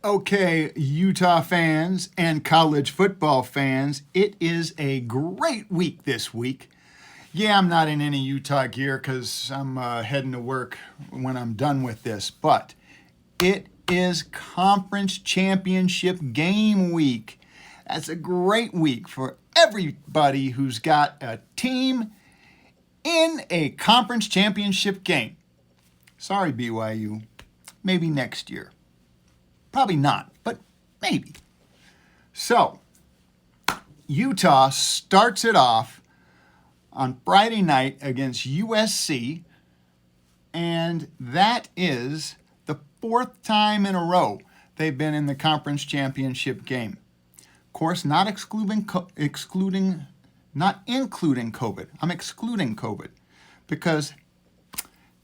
Okay, Utah fans and college football fans, it is a great week this week. Yeah, I'm not in any Utah gear because I'm heading to work when I'm done with this, but it is conference championship game week. That's a great week for everybody who's got a team in a conference championship game. Sorry, BYU. Maybe next year. Probably not, but maybe. So, Utah starts it off on Friday night against USC, and that is the fourth time in a row they've been in the conference championship game. Of course, not including COVID. I'm excluding COVID because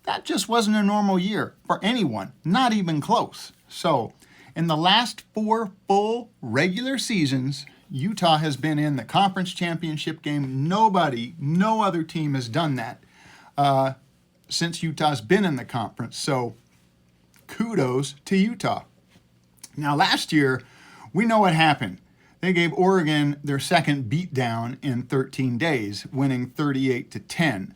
that just wasn't a normal year for anyone, not even close. So, in the last 4 full regular seasons, Utah has been in the conference championship game. No other team has done that since Utah's been in the conference. So kudos to Utah. Now, last year, we know what happened. They gave Oregon their second beatdown in 13 days, winning 38-10.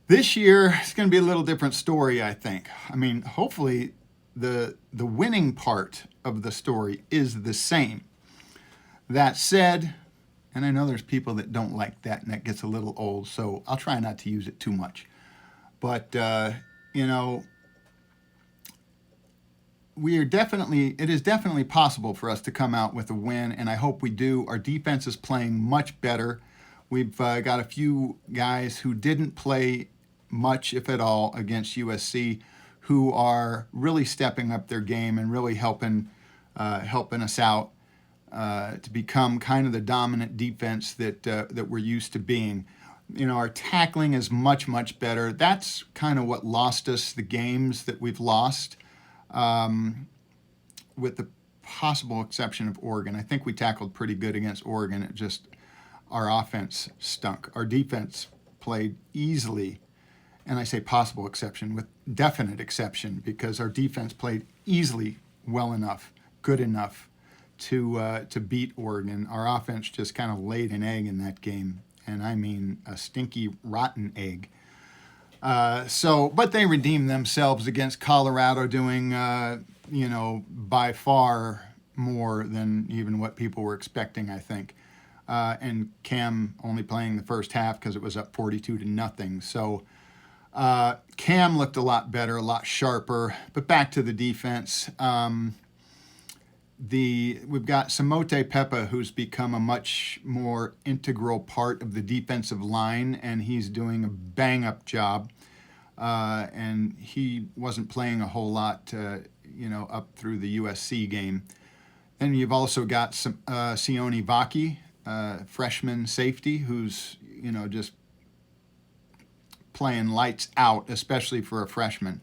This year, it's going to be a little different story, I think. I mean, hopefully the winning part of the story is the same. That said, and I know there's people that don't like that and that gets a little old, so I'll try not to use it too much. But, it is definitely possible for us to come out with a win, and I hope we do. Our defense is playing much better. We've got a few guys who didn't play much, if at all, against USC, who are really stepping up their game and really helping us out to become kind of the dominant defense that we're used to being. Our tackling is much, much better. That's kind of what lost us the games that we've lost, with the possible exception of Oregon. I think we tackled pretty good against Oregon. It just, our offense stunk. Our defense played easily. And I say possible exception with definite exception because our defense played easily, well enough, good enough to beat Oregon. Our offense just kind of laid an egg in that game, and I mean a stinky, rotten egg. But they redeemed themselves against Colorado, doing by far more than even what people were expecting, I think. And Cam only playing the first half because it was up 42-0. So. Cam looked a lot better, a lot sharper, but back to the defense. We've got Samote Pepa, who's become a much more integral part of the defensive line, and he's doing a bang-up job. And he wasn't playing a whole lot, up through the USC game. Then you've also got some Sione Vaki, freshman safety, who's just playing lights out, especially for a freshman.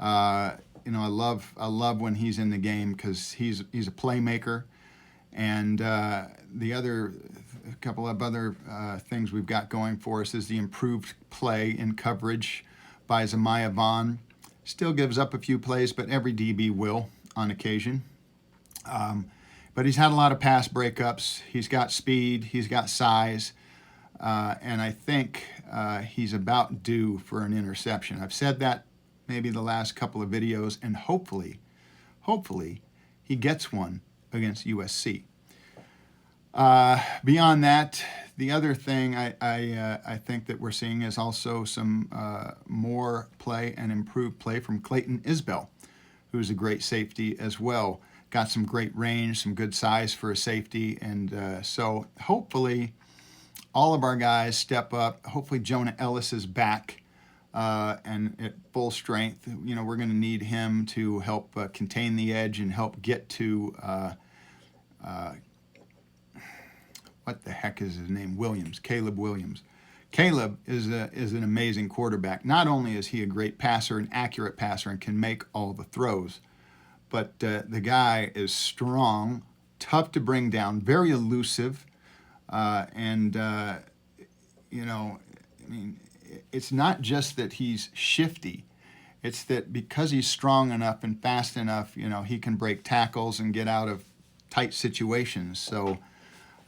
I love when he's in the game because he's a playmaker. And a couple of other things we've got going for us is the improved play in coverage by Zamaya Vaughn. Still gives up a few plays, but every DB will on occasion. But he's had a lot of pass breakups. He's got speed. He's got size. And I think he's about due for an interception. I've said that maybe the last couple of videos, and hopefully he gets one against USC. Beyond that, the other thing I think that we're seeing is also some more play and improved play from Clayton Isbell, who's a great safety as well. Got some great range, some good size for a safety, and so hopefully all of our guys step up. Hopefully Jonah Ellis is back and at full strength. We're going to need him to help contain the edge and help get to what the heck is his name? Caleb Williams. Caleb is an amazing quarterback. Not only is he a great passer, an accurate passer, and can make all the throws, but the guy is strong, tough to bring down, very elusive. It's not just that he's shifty. It's that because he's strong enough and fast enough, he can break tackles and get out of tight situations. So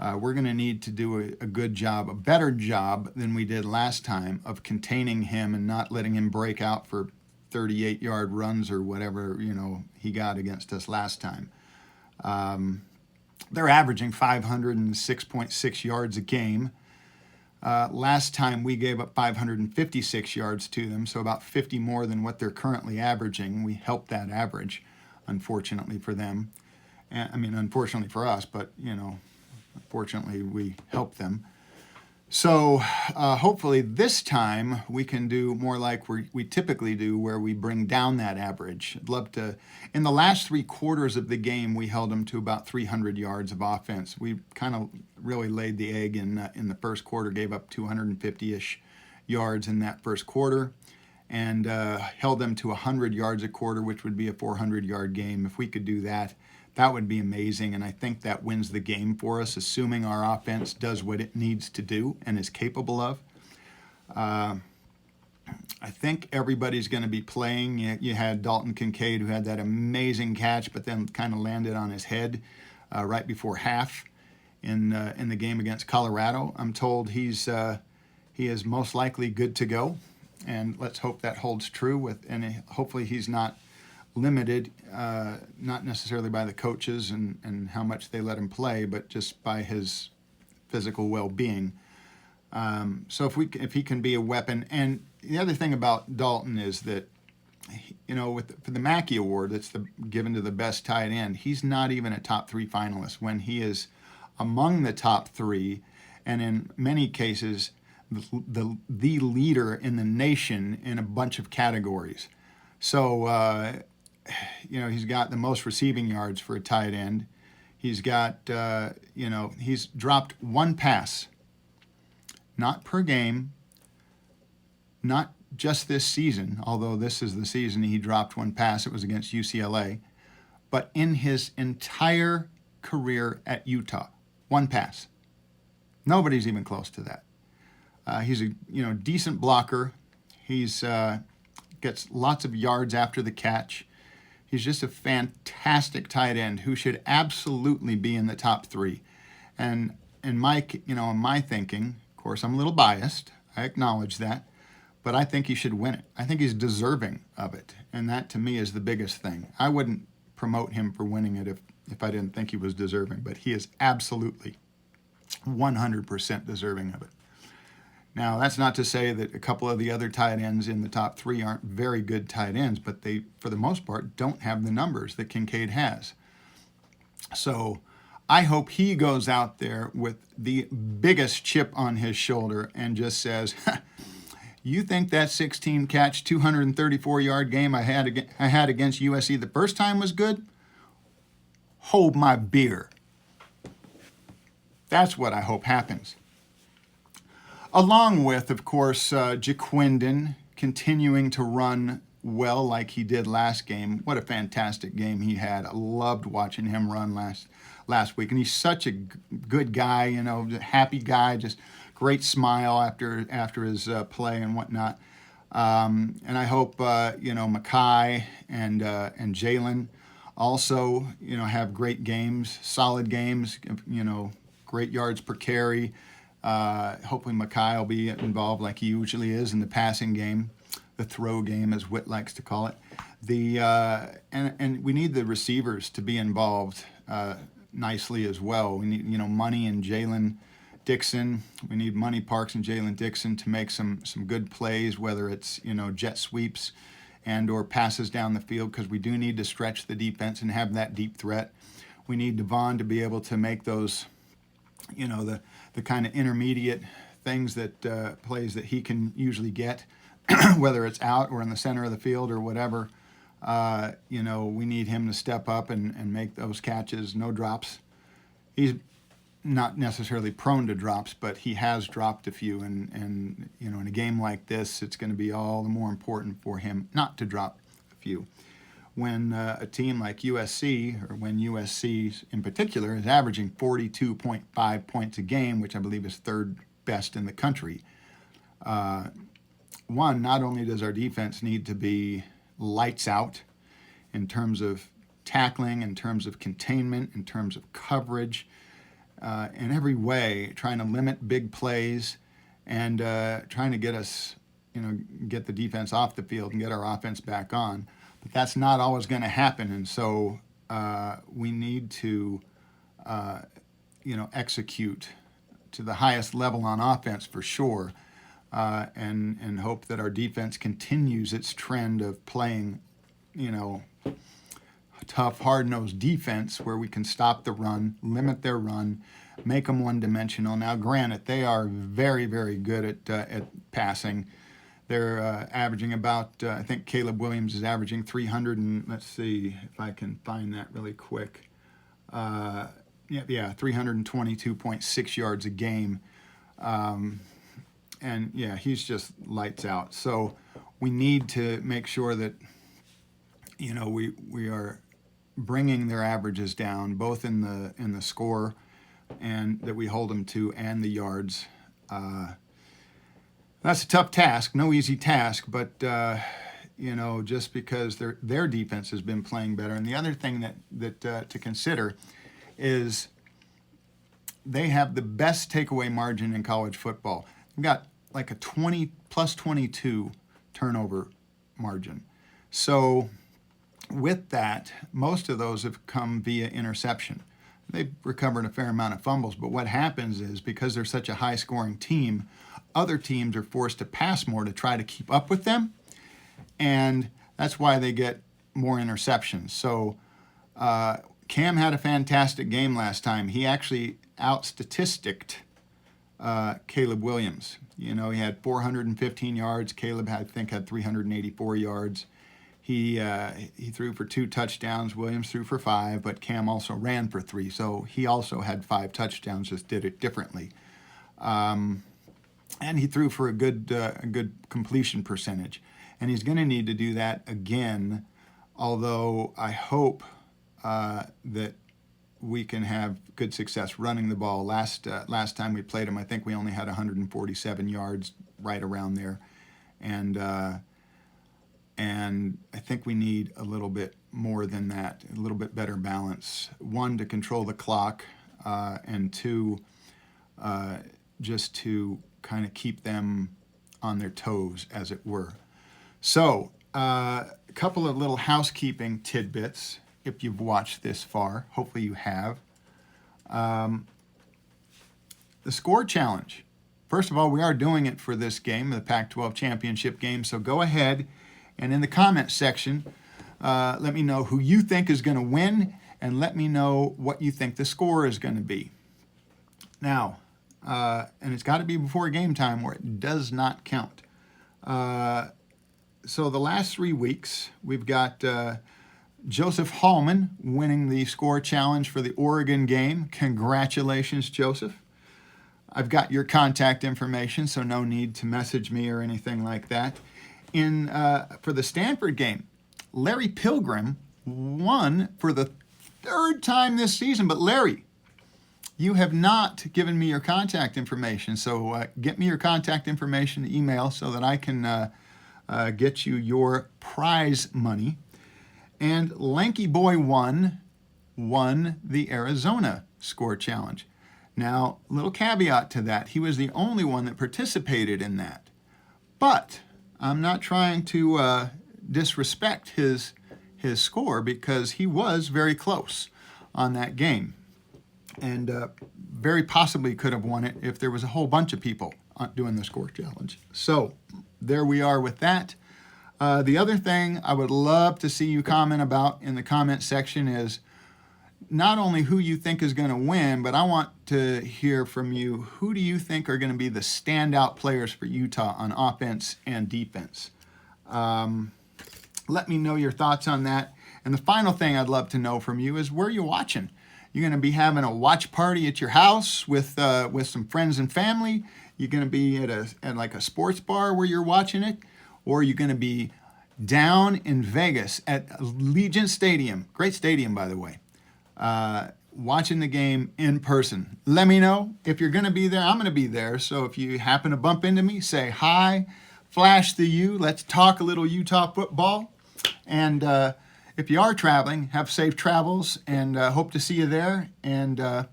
we're going to need to do a good job, a better job than we did last time of containing him and not letting him break out for 38-yard runs or whatever, he got against us last time. They're averaging 506.6 yards a game. Last time we gave up 556 yards to them, so about 50 more than what they're currently averaging. We helped that average, unfortunately for them. Unfortunately for us, but, unfortunately we helped them. So hopefully this time we can do more like we typically do, where we bring down that average. I'd love to. In the last 3 quarters of the game, we held them to about 300 yards of offense. We kind of really laid the egg in the first quarter, gave up 250-ish yards in that first quarter, and held them to 100 yards a quarter, which would be a 400-yard game. If we could do that, that would be amazing, and I think that wins the game for us, assuming our offense does what it needs to do and is capable of. I think everybody's going to be playing. You had Dalton Kincaid, who had that amazing catch, but then kind of landed on his head right before half in the game against Colorado. I'm told he is most likely good to go, and let's hope that holds true. And hopefully he's not limited, not necessarily by the coaches and how much they let him play, but just by his physical well-being. So if he can be a weapon. And the other thing about Dalton is that, for the Mackey Award that's given to the best tight end, he's not even a top 3 finalist when he is among the top 3, and in many cases the leader in the nation in a bunch of categories. So he's got the most receiving yards for a tight end. He's got he's dropped 1 pass, not per game, not just this season, although this is the season he dropped 1 pass. It was against UCLA, but in his entire career at Utah, 1 pass. Nobody's even close to that. He's a decent blocker. He's gets lots of yards after the catch. He's just a fantastic tight end who should absolutely be in the top 3. And in my thinking, of course, I'm a little biased. I acknowledge that, but I think he should win it. I think he's deserving of it, and that to me is the biggest thing. I wouldn't promote him for winning it if I didn't think he was deserving, but he is absolutely 100% deserving of it. Now, that's not to say that a couple of the other tight ends in the top 3 aren't very good tight ends, but they, for the most part, don't have the numbers that Kincaid has. So I hope he goes out there with the biggest chip on his shoulder and just says, you think that 16-catch, 234-yard game I had against USC the first time was good? Hold my beer. That's what I hope happens. Along with, of course, Jaquindon continuing to run well like he did last game. What a fantastic game he had. I loved watching him run last week. And he's such a good guy, happy guy, just great smile after his play and whatnot. And I hope, Mackay and Jalen also, have great games, solid games, great yards per carry. Hopefully Mackay will be involved like he usually is in the passing game, the throw game, as Witt likes to call it. And we need the receivers to be involved nicely as well. We need Money and Jalen Dixon. We need Money Parks and Jalen Dixon to make some good plays, whether it's jet sweeps and or passes down the field, because we do need to stretch the defense and have that deep threat. We need Devon to be able to make those the kind of intermediate things that plays that he can usually get, whether it's out or in the center of the field or whatever. We need him to step up and make those catches, no drops. He's not necessarily prone to drops, but he has dropped a few. And in a game like this, it's going to be all the more important for him not to drop a few. When a team like USC, or when USC in particular, is averaging 42.5 points a game, which I believe is 3rd best in the country. Not only does our defense need to be lights out in terms of tackling, in terms of containment, in terms of coverage, in every way, trying to limit big plays and trying to get us, get the defense off the field and get our offense back on. But that's not always going to happen, and so we need to, execute to the highest level on offense for sure, and hope that our defense continues its trend of playing, tough, hard-nosed defense where we can stop the run, limit their run, make them one-dimensional. Now, granted, they are very, very good at passing. They're averaging about, I think Caleb Williams is averaging 300, and let's see if I can find that really quick. 322.6 yards a game. And yeah, he's just lights out. So we need to make sure that, we are bringing their averages down, both in the score and that we hold them to and the yards. That's a tough task, no easy task, but just because their defense has been playing better. And the other thing that to consider is they have the best takeaway margin in college football. They've got like a 22 turnover margin. So with that, most of those have come via interception. They've recovered a fair amount of fumbles, but what happens is because they're such a high-scoring team, other teams are forced to pass more to try to keep up with them, and that's why they get more interceptions. So Cam had a fantastic game last time. He actually out-statisticked Caleb Williams. He had 415 yards. Caleb, I think, had 384 yards. He threw for 2 touchdowns. Williams threw for 5, but Cam also ran for 3. So he also had 5 touchdowns, just did it differently. And he threw for a good completion percentage. And he's going to need to do that again, although I hope that we can have good success running the ball. Last time we played him, I think we only had 147 yards, right around there. And I think we need a little bit more than that, a little bit better balance. 1, to control the clock, and 2, just to kind of keep them on their toes, as it were. So, a couple of little housekeeping tidbits, if you've watched this far. Hopefully you have. The score challenge. First of all, we are doing it for this game, the Pac-12 championship game, so go ahead and in the comments section, let me know who you think is going to win, and let me know what you think the score is going to be. Now, and it's got to be before game time where it does not count. So the last 3 weeks, we've got Joseph Hallman winning the score challenge for the Oregon game. Congratulations, Joseph. I've got your contact information, so no need to message me or anything like that. For the Stanford game, Larry Pilgrim won for the 3rd time this season. But Larry, you have not given me your contact information, so get me your contact information, email, so that I can get you your prize money. And Lanky Boy won the Arizona score challenge. Now, little caveat to that, he was the only one that participated in that. But I'm not trying to disrespect his score, because he was very close on that game, and very possibly could have won it if there was a whole bunch of people doing the score challenge. So there we are with that. The other thing I would love to see you comment about in the comment section is not only who you think is going to win, but I want to hear from you. Who do you think are going to be the standout players for Utah on offense and defense? Let me know your thoughts on that. And the final thing I'd love to know from you is where you're watching. You're going to be having a watch party at your house with some friends and family. You're going to be at like a sports bar where you're watching it, or you're going to be down in Vegas at Allegiant Stadium. Great stadium, by the way. Watching the game in person. Let me know. If you're going to be there, I'm going to be there. So if you happen to bump into me, say hi, flash the U. Let's talk a little Utah football. And if you are traveling, have safe travels, and hope to see you there. And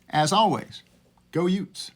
as always, go Utes.